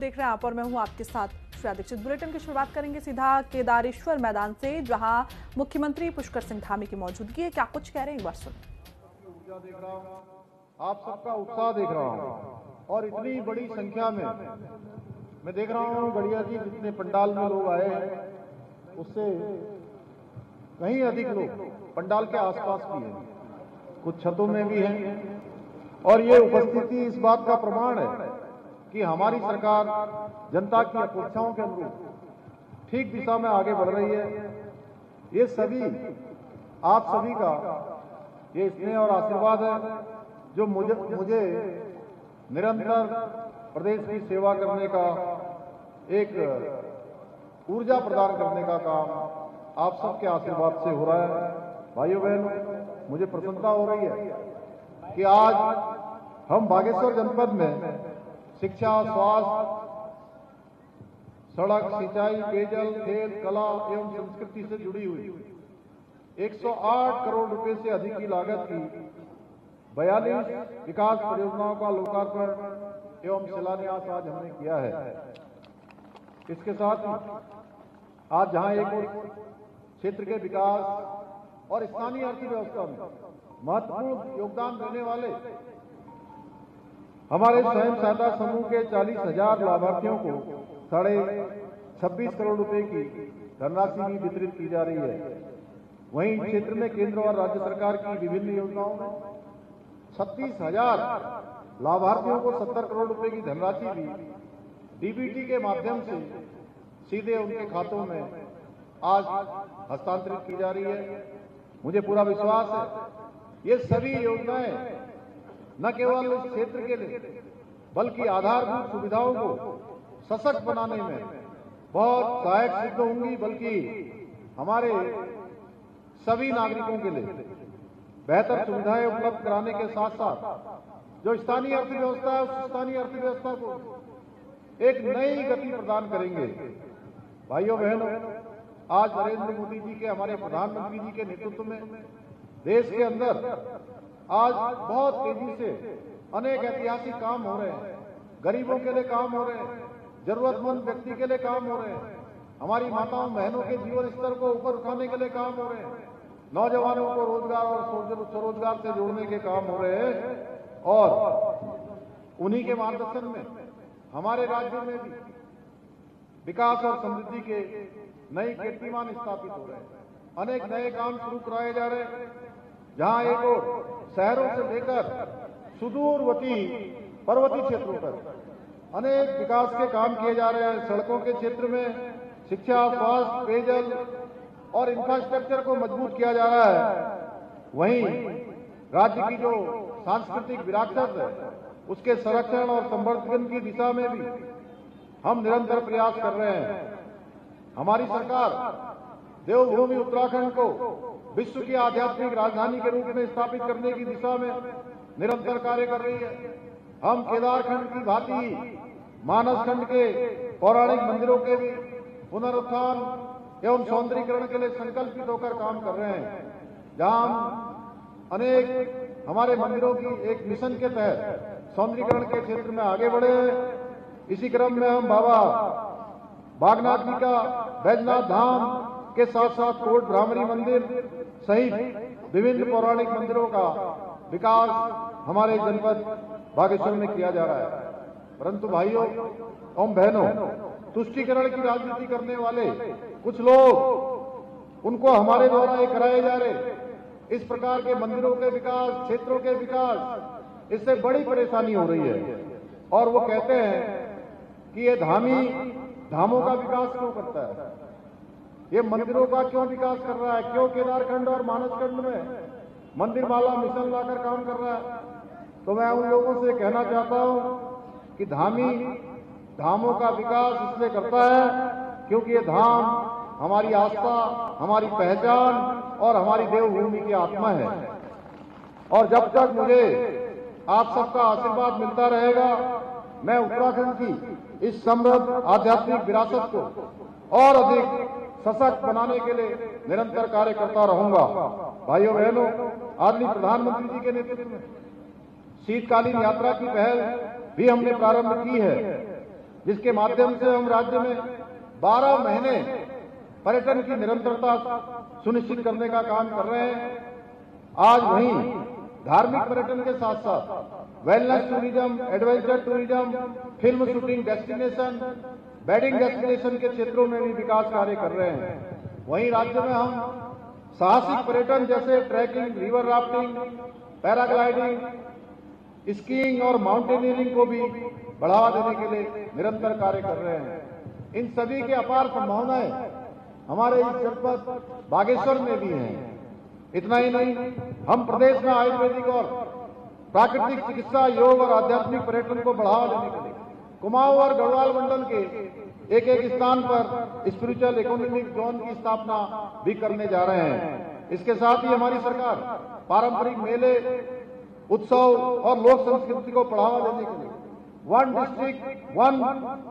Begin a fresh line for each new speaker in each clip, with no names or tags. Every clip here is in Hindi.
देख रहे हैं आप और मैं हूं आपके साथ श्रेया दीक्षित। बुलेटिन की शुरुआत करेंगे सीधा केदारेश्वर मैदान से, जहां मुख्यमंत्री पुष्कर सिंह धामी की मौजूदगी है। क्या कुछ कह रहे हैं, एक बार सुनिए।
ऊर्जा देख रहा हूं, आप सबका उत्साह देख रहा हूं और इतनी बड़ी संख्या में मैं देख रहा हूं गड़िया जी, जितने पंडाल में लोग आए हैं उससे कहीं अधिक लोग पंडाल के आसपास भी हैं, कुछ छतों में भी हैं। और ये उपस्थिति इस बात का प्रमाण है कि हमारी सरकार जनता की अपेक्षाओं के अनुरूप ठीक दिशा में आगे बढ़ रही है। ये सभी आप सभी का ये स्नेह और आशीर्वाद है जो मुझे निरंतर प्रदेश की सेवा करने का, एक ऊर्जा प्रदान करने का काम आप सबके आशीर्वाद से हो रहा है। भाइयों बहनों, मुझे प्रसन्नता हो रही है कि आज हम बागेश्वर जनपद में शिक्षा, स्वास्थ्य, सड़क, सिंचाई, पेयजल, खेल, कला एवं संस्कृति से जुड़ी हुई 108 करोड़ रुपए से अधिक की लागत की 42 विकास परियोजनाओं का लोकार्पण एवं शिलान्यास आज हमने किया है। इसके साथ ही आज जहां एक क्षेत्र के विकास और स्थानीय अर्थव्यवस्था में महत्वपूर्ण योगदान देने वाले हमारे स्वयं सहायता समूह के 40,000 लाभार्थियों को 26.5 करोड़ रुपए की धनराशि भी वितरित की जा रही है। वहीं क्षेत्र में केंद्र और राज्य सरकार की विभिन्न योजनाओं में 36,000 लाभार्थियों को 70 करोड़ रुपए की धनराशि भी डीबीटी के माध्यम से सीधे उनके खातों में आज हस्तांतरित की जा रही है। मुझे पूरा विश्वास है ये सभी योजनाएं न केवल इस क्षेत्र के लिए बल्कि आधारभूत सुविधाओं को सशक्त बनाने में बहुत सहायक सिद्ध होंगी, बल्कि हमारे सभी नागरिकों के लिए बेहतर सुविधाएं उपलब्ध कराने के साथ साथ जो स्थानीय अर्थव्यवस्था है उस स्थानीय अर्थव्यवस्था को एक नई गति प्रदान करेंगे। भाइयों बहनों, आज नरेंद्र मोदी जी के, हमारे प्रधानमंत्री जी के नेतृत्व में देश के अंदर आज बहुत तेजी से अनेक ऐतिहासिक काम हो रहे हैं। गरीबों के लिए काम हो रहे हैं, जरूरतमंद व्यक्ति के लिए काम हो रहे हैं, हमारी माताओं बहनों के जीवन स्तर को ऊपर उठाने के लिए काम हो रहे हैं, नौजवानों को रोजगार और स्वरोजगार से जोड़ने के काम हो रहे हैं। और उन्हीं के मार्गदर्शन में हमारे राज्य में भी विकास और समृद्धि के नए कीर्तिमान स्थापित हो रहे हैं। अनेक नए काम शुरू कराए जा रहे हैं, जहां एक और शहरों से लेकर सुदूरवर्ती पर्वतीय क्षेत्रों पर अनेक विकास के काम किए जा रहे हैं। सड़कों के क्षेत्र में शिक्षा, स्वास्थ्य, पेयजल और इंफ्रास्ट्रक्चर को मजबूत किया जा रहा है। वहीं राज्य की जो सांस्कृतिक विरासत है उसके संरक्षण और संवर्धन की दिशा में भी हम निरंतर प्रयास कर रहे हैं। हमारी सरकार देवभूमि उत्तराखंड को विश्व की आध्यात्मिक राजधानी के रूप में स्थापित करने की दिशा में निरंतर कार्य कर रही है। हम केदारखंड की भांति मानसखंड के पौराणिक मंदिरों के भी पुनरुत्थान एवं सौंदर्यीकरण के लिए संकल्पित होकर काम कर रहे हैं, जहां हम अनेक हमारे मंदिरों की एक मिशन के तहत सौंदर्यीकरण के क्षेत्र में आगे बढ़े हैं। इसी क्रम में हम बाबा बागनाथ जी का बैजनाथ धाम के साथ साथ कोट भ्रामरी मंदिर सहित विभिन्न पौराणिक मंदिरों का विकास हमारे जनपद बागेश्वर में किया जा रहा है। परंतु भाइयों एवं बहनों, तुष्टीकरण की राजनीति करने वाले कुछ लोग, उनको हमारे द्वारा ये कराए जा रहे इस प्रकार के मंदिरों के विकास, क्षेत्रों के विकास, इससे बड़ी परेशानी हो रही है। और वो कहते हैं कि ये धामों का विकास क्यों करता है, ये मंदिरों का क्यों विकास कर रहा है, क्यों केदारखंड और मानसखंड में मंदिर माला मिशन लाकर काम कर रहा है। तो मैं उन लोगों से कहना चाहता हूं कि धामों का विकास इसलिए करता है क्योंकि ये धाम हमारी आस्था, हमारी पहचान और हमारी देवभूमि की आत्मा है। और जब तक मुझे आप सबका आशीर्वाद मिलता रहेगा, मैं उत्तराखंड की इस समृद्ध आध्यात्मिक विरासत को और अधिक सशक्त बनाने के लिए निरंतर कार्य करता रहूंगा। भाइयों बहनों, आदरणीय प्रधानमंत्री जी के नेतृत्व में शीतकालीन यात्रा की पहल भी हमने प्रारंभ की है। जिसके माध्यम से हम राज्य में 12 महीने पर्यटन की निरंतरता सुनिश्चित करने का काम कर रहे हैं। आज वहीं धार्मिक पर्यटन के साथ साथ wellness tourism, adventure tourism, film shooting destination, wedding destination के क्षेत्रों में भी विकास कार्य कर रहे हैं। वहीं राज्य में हम साहसिक पर्यटन जैसे trekking, river rafting, paragliding, skiing और माउंटेनियरिंग को भी बढ़ावा देने के लिए निरंतर कार्य कर रहे हैं। इन सभी के अपार संभावनाएं हमारे इस जनपद बागेश्वर में भी हैं। इतना ही नहीं, हम प्रदेश में आयुर्वेदिक और प्राकृतिक चिकित्सा, योग और आध्यात्मिक पर्यटन को बढ़ावा देने के लिए कुमाऊं और गढ़वाल मंडल के एक एक स्थान पर स्पिरिचुअल इकोनॉमिक जोन की स्थापना भी करने जा रहे हैं। इसके साथ ही हमारी सरकार पारंपरिक मेले, उत्सव और लोक संस्कृति को बढ़ावा देने के लिए वन डिस्ट्रिक्ट वन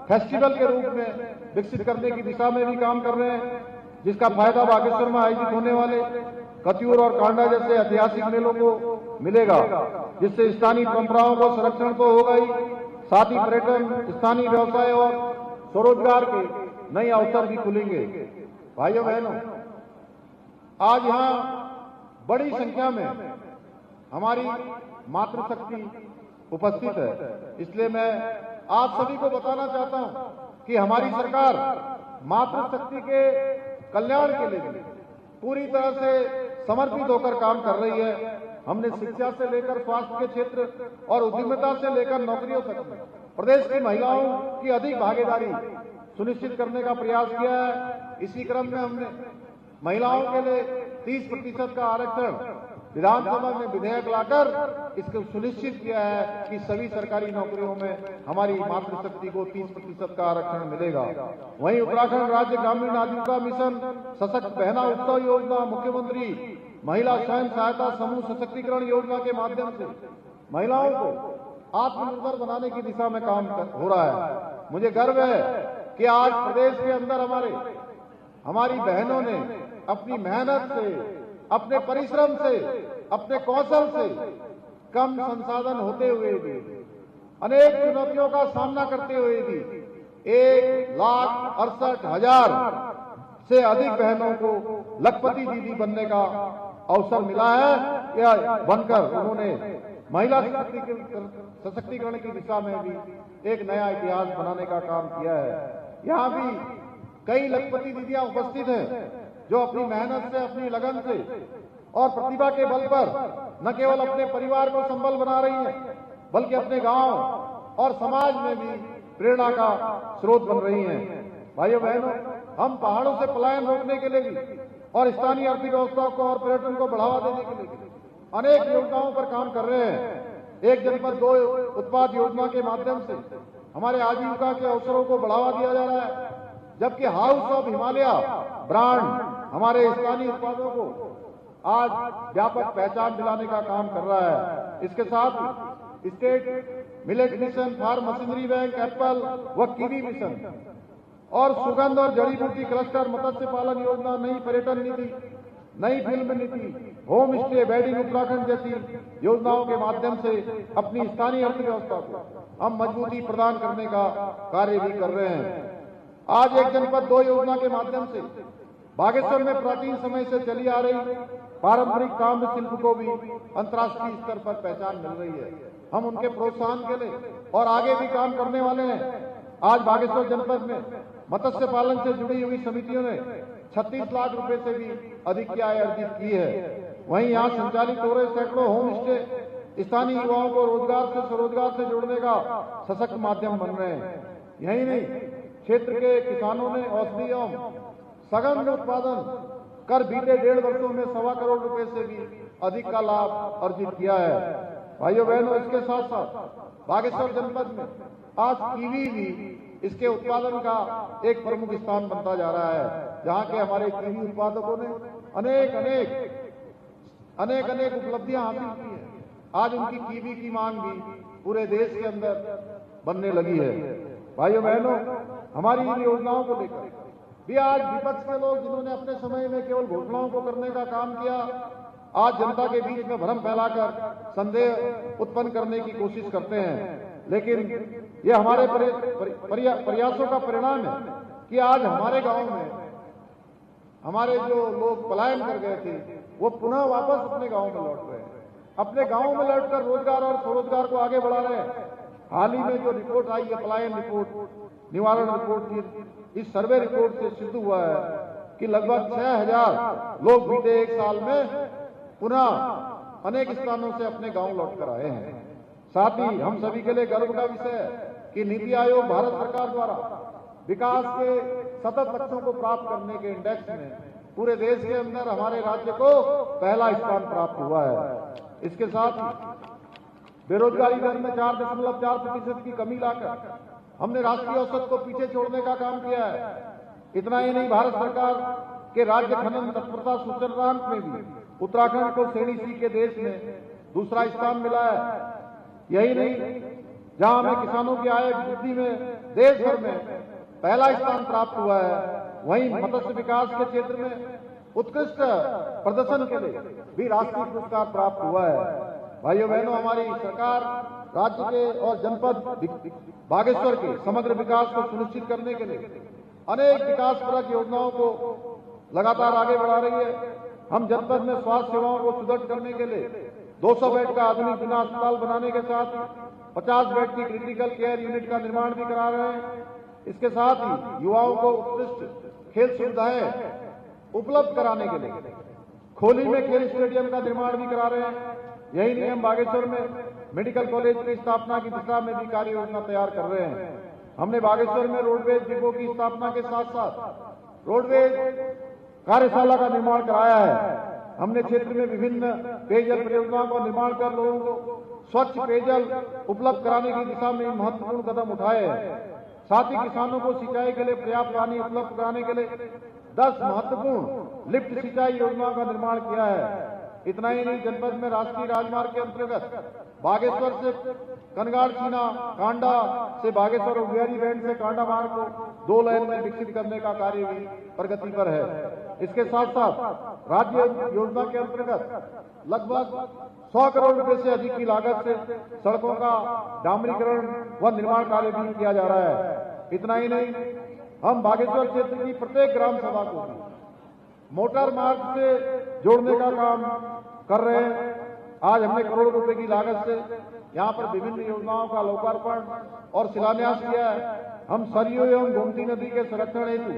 फेस्टिवल के रूप में विकसित करने की दिशा में भी काम कर रहे हैं, जिसका फायदा बागेश्वर में आयोजित होने वाले कत्यूर और कांडा जैसे ऐतिहासिक मेलों को मिलेगा, जिससे स्थानीय परंपराओं को संरक्षण तो होगा ही, साथ ही पर्यटन, स्थानीय व्यवसाय और स्वरोजगार के नए अवसर भी खुलेंगे। भाइयों बहनों, आज यहाँ बड़ी संख्या में हमारी मातृशक्ति उपस्थित है, इसलिए मैं आप सभी को बताना चाहता हूं कि हमारी सरकार मातृशक्ति के कल्याण के लिए पूरी तरह से समर्पित होकर काम कर रही है। हमने शिक्षा से लेकर स्वास्थ्य के क्षेत्र और उद्यमिता से लेकर नौकरियों तक प्रदेश की महिलाओं की अधिक भागीदारी सुनिश्चित करने का प्रयास किया है। इसी क्रम में हमने महिलाओं के लिए 30% का आरक्षण विधानसभा में विधेयक लाकर इसको सुनिश्चित किया है कि सभी सरकारी नौकरियों में हमारी मातृशक्ति को 30% का आरक्षण मिलेगा। वहीं उत्तराखंड राज्य ग्रामीण आजीविका मिशन सशक्त बहना उत्सव योजना, मुख्यमंत्री महिला स्वयं सहायता समूह सशक्तिकरण योजना के माध्यम से महिलाओं को आत्मनिर्भर बनाने की दिशा में काम हो रहा है। मुझे गर्व है कि आज प्रदेश के अंदर हमारी बहनों ने अपनी मेहनत से, अपने परिश्रम से, अपने कौशल से, कम संसाधन होते हुए भी, अनेक चुनौतियों का सामना करते हुए भी 1,68,000 से अधिक बहनों को लखपति दीदी बनने का अवसर मिला है। या बनकर उन्होंने महिला सशक्तिकरण की दिशा में भी एक नया इतिहास बनाने का काम किया है। यहाँ भी कई लखपति दीदियां उपस्थित हैं जो अपनी मेहनत से, अपनी लगन से और प्रतिभा के बल पर न केवल अपने परिवार को संबल बना रही हैं, बल्कि अपने गांव और समाज में भी प्रेरणा का स्रोत बन रही हैं। भाइयों बहनों, हम पहाड़ों से पलायन रोकने के लिए भी और स्थानीय अर्थव्यवस्था को और पर्यटन को बढ़ावा देने के लिए अनेक योजनाओं पर काम कर रहे हैं। एक जनपद दो उत्पाद योजना के माध्यम से हमारे आजीविका के अवसरों को बढ़ावा दिया जा रहा है, जबकि हाउस ऑफ हिमालय ब्रांड हमारे स्थानीय उत्पादों को आज व्यापक पहचान दिलाने का काम कर रहा है। इसके साथ state millet mission, farm machinery bank, apple व कीवी मिशन और सुगंध और जड़ी बूटी क्लस्टर, मत्स्य पालन योजना, नई पर्यटन नीति, नई फिल्म नीति, होम स्टे, वेडिंग उत्तराखंड जैसी योजनाओं के माध्यम से अपनी स्थानीय अर्थव्यवस्था को हम मजबूती प्रदान करने का कार्य भी कर रहे हैं। आज एक जनपद दो योजना के माध्यम से बागेश्वर में प्राचीन समय से चली आ रही पारंपरिक ताम्र शिल्प को भी अंतर्राष्ट्रीय स्तर पर पहचान मिल रही है। हम उनके प्रोत्साहन के लिए और आगे भी काम करने वाले हैं। आज बागेश्वर जनपद में मत्स्य पालन से जुड़ी हुई समितियों ने 36 लाख रुपए से भी अधिक की आय अर्जित की है। वहीं यहाँ संचालित हो रहे सैकड़ों होम स्टे स्थानीय युवाओं को रोजगार से स्वरोजगार से जोड़ने का सशक्त माध्यम बन रहे हैं। यही नहीं, क्षेत्र के किसानों ने औषधि एवं सघन उत्पादन कर बीते 1.5 वर्षों में 1.25 करोड़ रुपए से भी अधिक का लाभ अर्जित किया है। भाइयों बहनों, इसके साथ साथ बागेश्वर जनपद में आज कीवी भी इसके उत्पादन का एक प्रमुख स्थान बनता जा रहा है, जहां के हमारे कीवी उत्पादकों ने अनेक उपलब्धियां हासिल की है। आज उनकी कीवी की मांग भी पूरे देश के अंदर बनने लगी है। भाइयों बहनों, हमारी इन योजनाओं को लेकर भी आज विपक्ष के लोग, जिन्होंने अपने समय में केवल घोषणाओं को करने का काम किया, आज जनता के बीच में भ्रम फैलाकर संदेह उत्पन्न करने की कोशिश करते हैं। लेकिन ये हमारे प्रयासों का परिणाम है कि आज हमारे गांव में हमारे जो लोग पलायन कर गए थे वो पुनः वापस अपने गांव में लौट रहे हैं, अपने गांव में लौटकर रोजगार और स्वरोजगार को आगे बढ़ा रहे हैं। हाल ही में जो रिपोर्ट आई है, पलायन रिपोर्ट, निवारण रिपोर्ट की, इस सर्वे रिपोर्ट से सिद्ध हुआ है कि लगभग 6000 लोग बीते एक साल में पुनः अनेक स्थानों से अपने गांव लौटकर आए हैं। साथ ही हम सभी के लिए गर्व का विषय है कि नीति आयोग भारत सरकार द्वारा विकास के सतत लक्ष्यों को प्राप्त करने के इंडेक्स में पूरे देश के अंदर हमारे राज्य को पहला स्थान प्राप्त हुआ है। इसके साथ ही बेरोजगारी दर में 4.4% की कमी लाकर हमने राष्ट्रीय औसत को पीछे छोड़ने का काम किया है। इतना ही नहीं, भारत सरकार के राज्य खनन तत्परता सूचकांक में भी उत्तराखंड को श्रेणी सी के देश में दूसरा स्थान मिला है। यही नहीं, जहां हमें किसानों की आय वृद्धि में देश भर में पहला स्थान प्राप्त हुआ है, वहीं मत्स्य विकास के क्षेत्र में उत्कृष्ट प्रदर्शन के लिए भी राष्ट्रीय पुरस्कार प्राप्त हुआ है। भाइयों बहनों, हमारी सरकार राज्य के और जनपद बागेश्वर के समग्र विकास को सुनिश्चित करने के लिए अनेक विकासपरक योजनाओं को लगातार आगे बढ़ा रही है। हम जनपद में स्वास्थ्य सेवाओं को सुदृढ़ करने के लिए 200 बेड का आधुनिक जिला अस्पताल बनाने के साथ 50 बेड की क्रिटिकल केयर यूनिट का निर्माण भी करा रहे हैं। इसके साथ ही युवाओं को उत्कृष्ट खेल सुविधाएं उपलब्ध कराने के लिए खोली में खेल स्टेडियम का निर्माण भी करा रहे हैं। यही नहीं, हम बागेश्वर में मेडिकल कॉलेज की स्थापना की दिशा में भी कार्य योजना तैयार कर रहे हैं। हमने बागेश्वर में रोडवेज डिपो की स्थापना के साथ साथ रोडवेज कार्यशाला का निर्माण कराया है। हमने क्षेत्र में विभिन्न पेयजल परियोजनाओं का निर्माण कर लोगों को स्वच्छ पेयजल उपलब्ध कराने की दिशा में महत्वपूर्ण कदम उठाए हैं। साथ ही किसानों को सिंचाई के लिए पर्याप्त पानी उपलब्ध कराने के लिए 10 महत्वपूर्ण लिफ्ट सिंचाई योजनाओं का निर्माण किया है। इतना ही नहीं, जनपद में राष्ट्रीय राजमार्ग के अंतर्गत बागेश्वर से कनगाड़ सीना, कांडा से बागेश्वर और बिहारी बैंड से कांडा मार्ग को 2 लेन में विकसित करने का कार्य भी प्रगति पर है। इसके साथ साथ राज्य योजना के अंतर्गत लगभग 100 करोड़ रुपए से अधिक की लागत से सड़कों का डामरीकरण व निर्माण कार्य भी किया जा रहा है। इतना ही नहीं, हम बागेश्वर क्षेत्र की प्रत्येक ग्राम सभा को भी मोटर मार्ग से जोड़ने का काम कर रहे हैं। आज हमने करोड़ों रुपए की लागत से यहाँ पर विभिन्न योजनाओं का लोकार्पण और शिलान्यास किया है। हम सरयू एवं गोमती नदी के संरक्षण हेतु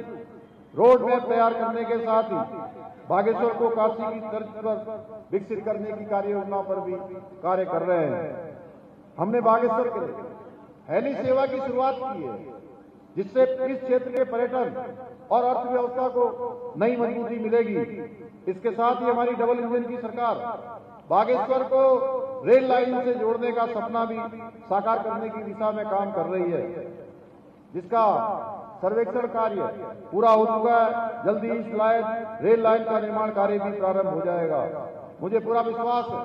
रोड मैप तैयार करने के साथ ही बागेश्वर को काशी की तर्ज पर विकसित करने की कार्य योजना पर भी कार्य कर रहे हैं। हमने बागेश्वर के लिए हेली सेवा की शुरुआत की है, जिससे इस क्षेत्र के पर्यटन और अर्थव्यवस्था को नई मजबूती मिलेगी। इसके साथ ही हमारी डबल इंजन की सरकार बागेश्वर को रेल लाइन से जोड़ने का सपना भी साकार करने की दिशा में काम कर रही है, जिसका सर्वेक्षण कार्य पूरा हो चुका है। जल्दी इस रेल लाइन का निर्माण कार्य भी प्रारंभ हो जाएगा। मुझे पूरा विश्वास है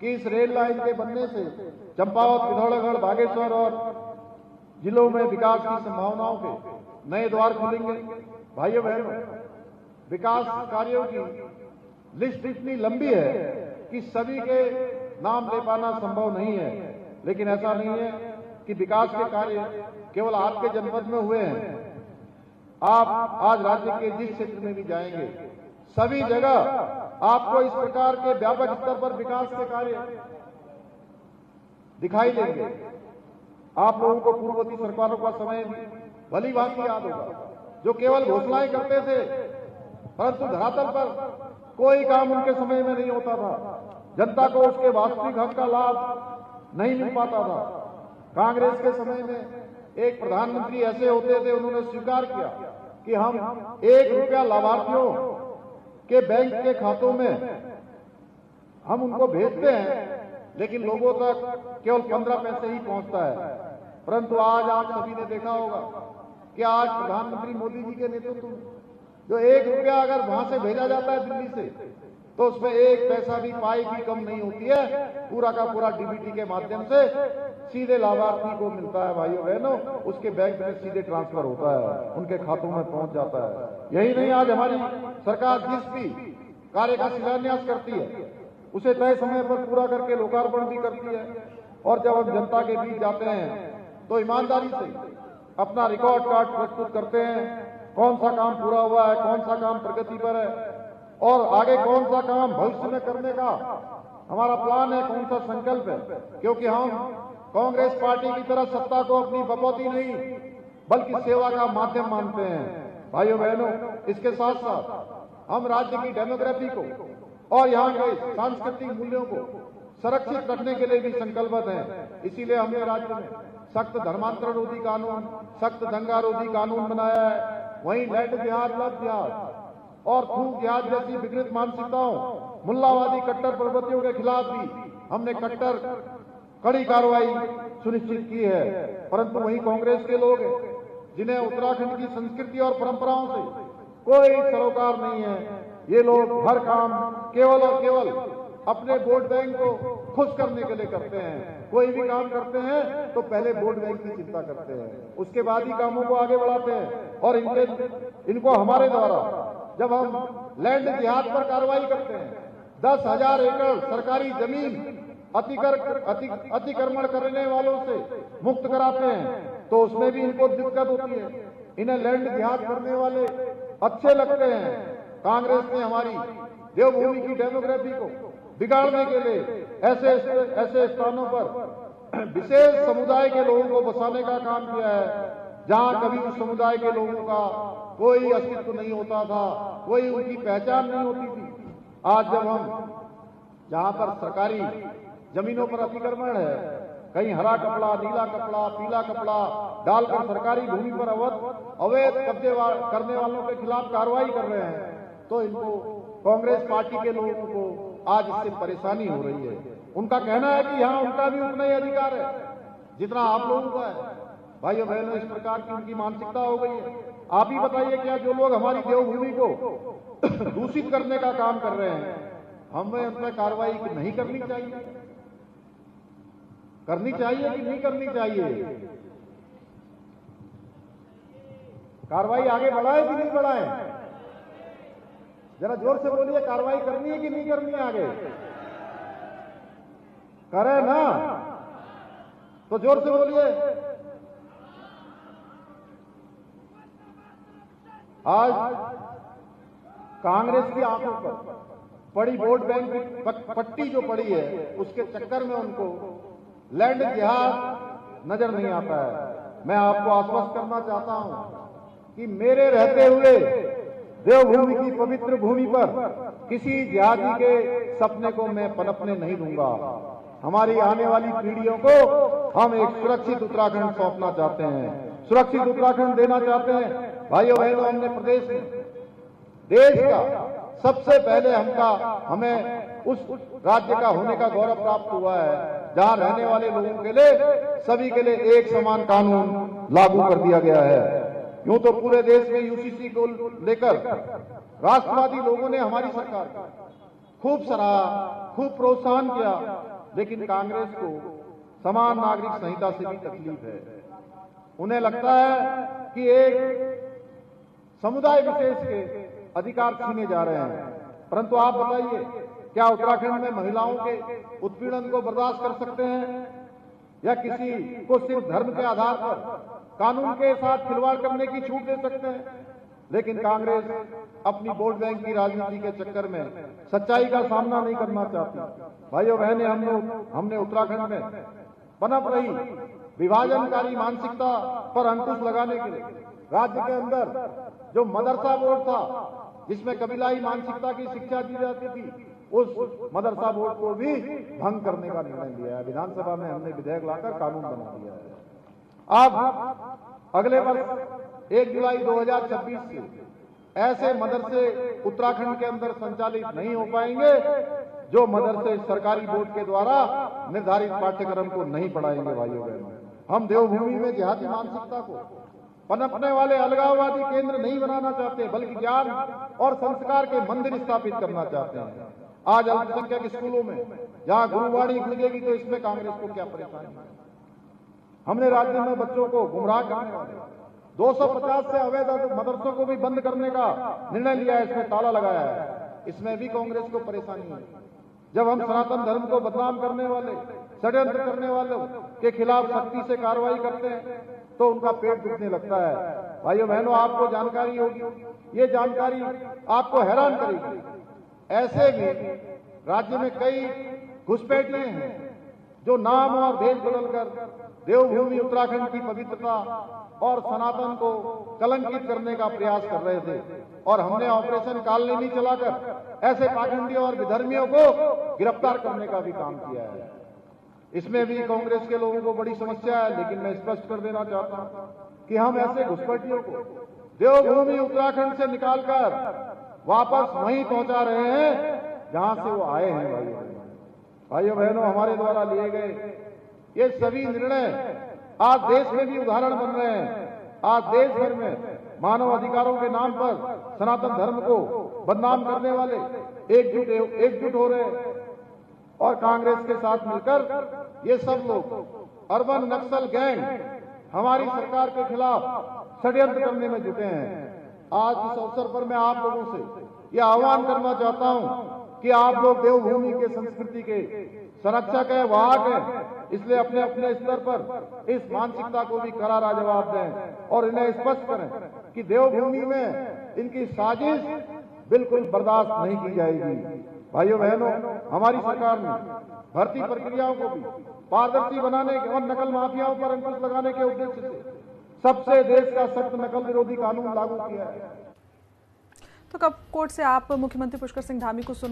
कि इस रेल लाइन के बनने से चंपावत, पिथौरागढ़, बागेश्वर और जिलों में विकास की संभावनाओं के नए द्वार खुलेंगे। भाइयों बहनों, विकास कार्यों की लिस्ट इतनी लंबी है कि सभी के नाम ले पाना संभव नहीं है, लेकिन ऐसा नहीं है कि विकास के कार्य केवल आपके जनपद में हुए हैं। आप आज राज्य के जिस क्षेत्र में भी जाएंगे, सभी जगह आपको इस प्रकार के व्यापक स्तर पर विकास के कार्य दिखाई देंगे। आप लोगों को पूर्ववर्ती सरकारों का समय भली भांति याद होगा, जो केवल घोषणाएं करते थे, परंतु धरातल पर कोई काम उनके समय में नहीं होता था। जनता को उसके वास्तविक हक का लाभ नहीं मिल पाता था। कांग्रेस के समय में एक प्रधानमंत्री ऐसे होते थे, उन्होंने स्वीकार किया कि हम 1 रुपया लाभार्थियों के बैंक के खातों में हम उनको भेजते हैं, लेकिन लोगों तक केवल 15 पैसे ही पहुंचता है। परंतु आज आप सभी ने देखा होगा कि आज प्रधानमंत्री मोदी जी के नेतृत्व में जो 1 रुपया अगर वहां से भेजा जाता है दिल्ली से, तो उसमें 1 पैसा भी पाई भी कम नहीं होती है। पूरा का पूरा डीबीटी के माध्यम से सीधे लाभार्थी को मिलता है। भाइयों बहनों, उसके बैंक में सीधे ट्रांसफर होता है, उनके खातों में पहुंच जाता है। यही नहीं, आज हमारी सरकार जिस भी कार्य का शिलान्यास करती है, उसे तय समय पर पूरा करके लोकार्पण भी करती है। और जब हम जनता के बीच जाते हैं तो ईमानदारी से अपना रिकॉर्ड कार्ड प्रस्तुत करते हैं, कौन सा काम पूरा हुआ है, कौन सा काम प्रगति पर है और आगे कौन सा काम भविष्य में करने का हमारा प्लान है, कौन सा संकल्प है। क्योंकि हम कांग्रेस पार्टी की तरह सत्ता को अपनी बपौती नहीं बल्कि सेवा का माध्यम मानते हैं। भाइयों बहनों, इसके साथ साथ हम राज्य की डेमोग्राफी को और यहाँ के सांस्कृतिक मूल्यों को संरक्षित रखने के लिए भी संकल्पित हैं। इसीलिए हमने राज्य में सख्त धर्मांतरण रोधी कानून, सख्त दंगा रोधी कानून बनाया है। वहीं लैंड जिहाद, लव जिहाद और थूक जिहाद जैसी विकृत मानसिकताओं, मुल्लावादी कट्टर प्रवृत्तियों के खिलाफ भी हमने कड़ी कार्रवाई सुनिश्चित की है। परंतु वहीं कांग्रेस के लोग हैं जिन्हें उत्तराखंड की संस्कृति और परंपराओं से कोई सरोकार नहीं है। ये लोग हर काम केवल और केवल अपने वोट बैंक को खुश करने के लिए करते हैं। कोई भी काम करते हैं तो पहले वोट बैंक की चिंता करते हैं, उसके बाद ही कामों को आगे बढ़ाते हैं। और इनको हमारे द्वारा जब हम लैंड जिहाद पर कार्रवाई करते हैं, 10,000 एकड़ सरकारी जमीन अतिक्रमण करने वालों से मुक्त कराते हैं तो उसमें भी इनको दिक्कत होती है। इन्हें लैंड जिहाद करने वाले अच्छे लगते हैं। कांग्रेस ने हमारी देवभूमि की डेमोग्राफी को बिगाड़ने के लिए ऐसे स्थानों पर विशेष समुदाय के लोगों को बसाने का काम किया है जहां कभी उस समुदाय के लोगों का कोई अस्तित्व नहीं होता था, कोई उनकी पहचान नहीं होती थी। आज जब हम जहां पर सरकारी जमीनों पर अतिक्रमण है, कहीं हरा कपड़ा, नीला कपड़ा, पीला कपड़ा डालकर सरकारी भूमि पर अवैध कब्जे करने वालों के खिलाफ कार्रवाई कर रहे हैं, तो इनको कांग्रेस पार्टी के लोगों को आज इससे परेशानी हो रही है। उनका कहना है कि यहाँ उनका भी उतना ही अधिकार है जितना आप लोगों का है। भाइयों बहनों, इस प्रकार की उनकी मानसिकता हो गई है। आप ही बताइए, क्या जो लोग हमारी देवभूमि को दूषित करने का काम कर रहे हैं, हमें उन पर कार्रवाई नहीं करनी चाहिए? करनी चाहिए कि नहीं करनी चाहिए? कार्रवाई आगे बढ़ाए कि नहीं बढ़ाए? जरा जोर से बोलिए, कार्रवाई करनी है कि नहीं करनी है? आगे करें ना तो जोर से बोलिए। आज कांग्रेस की आंखों पर पड़ी वोट बैंक की पट्टी जो पड़ी है, उसके चक्कर में उनको लैंड जिहाद नजर नहीं आता है। मैं आपको आश्वस्त करना चाहता हूं कि मेरे रहते हुए देवभूमि की पवित्र भूमि पर किसी जिहादी के सपने को मैं पनपने नहीं दूंगा। हमारी आने वाली पीढ़ियों को हम एक सुरक्षित उत्तराखंड सौंपना चाहते हैं, सुरक्षित उत्तराखंड देना चाहते हैं। भाइयों बहनों, हमने प्रदेश में देश का सबसे पहले हमें उस राज्य का होने का गौरव प्राप्त हुआ है जहां रहने वाले लोगों के लिए, सभी के लिए एक समान कानून लागू कर दिया गया है। यूं तो पूरे देश में यूसीसी को लेकर राष्ट्रवादी लोगों ने हमारी सरकार का खूब सराहा, खूब प्रोत्साहन किया, लेकिन कांग्रेस को समान नागरिक संहिता से भी तकलीफ है। उन्हें लगता है कि एक समुदाय विशेष के अधिकार छीने जा रहे हैं। परंतु आप बताइए, क्या उत्तराखंड में महिलाओं के उत्पीड़न को बर्दाश्त कर सकते हैं या किसी को सिर्फ धर्म के आधार पर कानून के साथ खिलवाड़ करने की छूट दे सकते हैं? लेकिन कांग्रेस अपनी वोट बैंक की राजनीति के चक्कर में सच्चाई का सामना नहीं करना चाहती। भाइयों बहनें, हमने उत्तराखंड में पनप रही विभाजनकारी मानसिकता पर अंकुश लगाने के लिए राज्य के अंदर जो मदरसा बोर्ड था, जिसमें कबीलाई मानसिकता की शिक्षा दी जाती थी, उस मदरसा बोर्ड को भी भंग करने का निर्णय लिया है। विधानसभा में हमने विधेयक लाकर कानून बना दिया है। अब अगले वर्ष 1 जुलाई 2026 से ऐसे मदरसे उत्तराखंड के अंदर संचालित नहीं हो पाएंगे जो मदरसे सरकारी बोर्ड के द्वारा निर्धारित पाठ्यक्रम को नहीं पढ़ाएंगे। भाइयों बहनों, हम देवभूमि में जिहादी मानसिकता को पनपने वाले अलगाववादी केंद्र नहीं बनाना चाहते, बल्कि ज्ञान और संस्कार के मंदिर स्थापित करना चाहते हैं। आज अल्पसंख्यक स्कूलों में जहां गुरुवाणी खुलेगी तो इसमें कांग्रेस को क्या परेशानी है? हमने राज्य में बच्चों को गुमराह करने वाले 250 से अवैध मदरसों को भी बंद करने का निर्णय लिया है, इसमें ताला लगाया है। इसमें भी कांग्रेस को परेशानी है। जब हम सनातन धर्म को बदनाम करने वाले षड्यंत्र करने वालों के खिलाफ सख्ती से कार्रवाई करते हैं तो उनका पेट दुखने लगता है। भाइयों बहनों, आपको जानकारी होगी, ये जानकारी आपको हैरान करेगी। ऐसे भी राज्य में कई घुसपैठिए हैं जो नाम और देश बदलकर देवभूमि उत्तराखंड की पवित्रता और सनातन को कलंकित करने का प्रयास कर रहे थे, और हमने ऑपरेशन कालनेमी चलाकर ऐसे पाखंडियों और विधर्मियों को गिरफ्तार करने का भी काम किया है। इसमें भी कांग्रेस के लोगों को बड़ी समस्या है, लेकिन मैं स्पष्ट कर देना चाहता हूं कि हम ऐसे घुसपैठियों को देवभूमि उत्तराखंड से निकालकर वापस वहीं पहुंचा रहे हैं जहां से वो आए हैं। भाइयों बहनों, हमारे द्वारा लिए गए ये सभी निर्णय आज देश में भी उदाहरण बन रहे हैं। आज देश भर में मानव अधिकारों के नाम पर सनातन धर्म को बदनाम करने वाले एकजुट हो रहे हैं, और कांग्रेस के साथ मिलकर ये सब लोग अर्बन नक्सल गैंग हमारी सरकार के खिलाफ षड्यंत्र करने में जुटे हैं। आज इस अवसर पर मैं आप लोगों से यह आह्वान करना चाहता हूं कि आप लोग देवभूमि के संस्कृति के संरक्षक हैं, वाहक हैं, इसलिए अपने अपने स्तर पर इस मानसिकता को भी करारा जवाब दें और इन्हें स्पष्ट करें कि देवभूमि में इनकी साजिश बिल्कुल बर्दाश्त नहीं की जाएगी। भाइयों बहनों, हमारी सरकार ने भर्ती प्रक्रियाओं को भी पारदर्शी बनाने और नकल माफियाओं पर अंकुश लगाने के उद्देश्य से सबसे देश का सख्त नकल विरोधी कानून लागू किया है।
तो कब कोर्ट से आप मुख्यमंत्री पुष्कर सिंह धामी को सुन